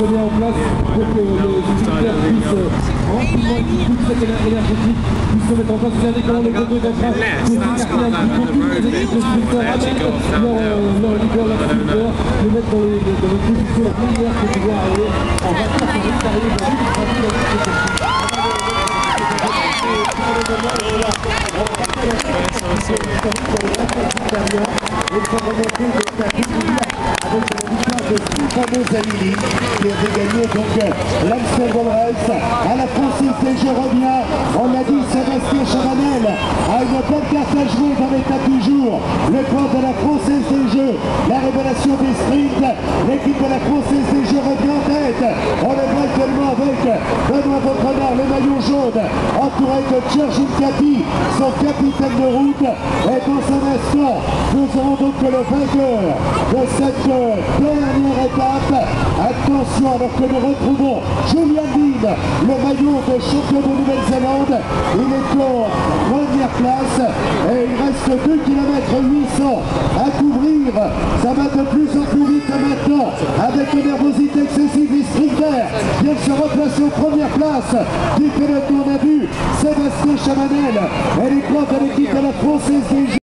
se met en place pour que les militaires puissent rapidement toute cette énergétique puisse se mettre en place. Regardez comment les gros d'enfants se s'écartent un petit peu, toutes les équipes de sprinteurs amènent leur leader, leur sprinteurs, les mettre dans les positions meilleures que pouvoir arriver. On va pas arriver dans Amili qui avait gagné donc l'Amsterdam Race à la Française des Jeux revient. On l'a dit, Sébastien Chavanel a une bonne carte à jouer dans l'étape du jour. Le camp de la Française des Jeux, la révélation des sprints, l'équipe de la Française des Jeux revient en tête. On le voit actuellement avec Benoît Vautrenard, le maillot jaune, entouré de Sergio Capi, son capitaine de route. Et dans un instant, nous aurons donc le vainqueur de cette dernière étape. Attention, alors que nous retrouvons Julian Dean, le maillot de champion de Nouvelle-Zélande. Il est en première place et il reste 2 km 800 à couvrir. Ça va de plus en plus vite maintenant avec une nervosité excessive. Les sprinters viennent se replacer en première place du peloton. On a vu Sébastien Chavanel et les points de l'équipe de la Française des Jeux.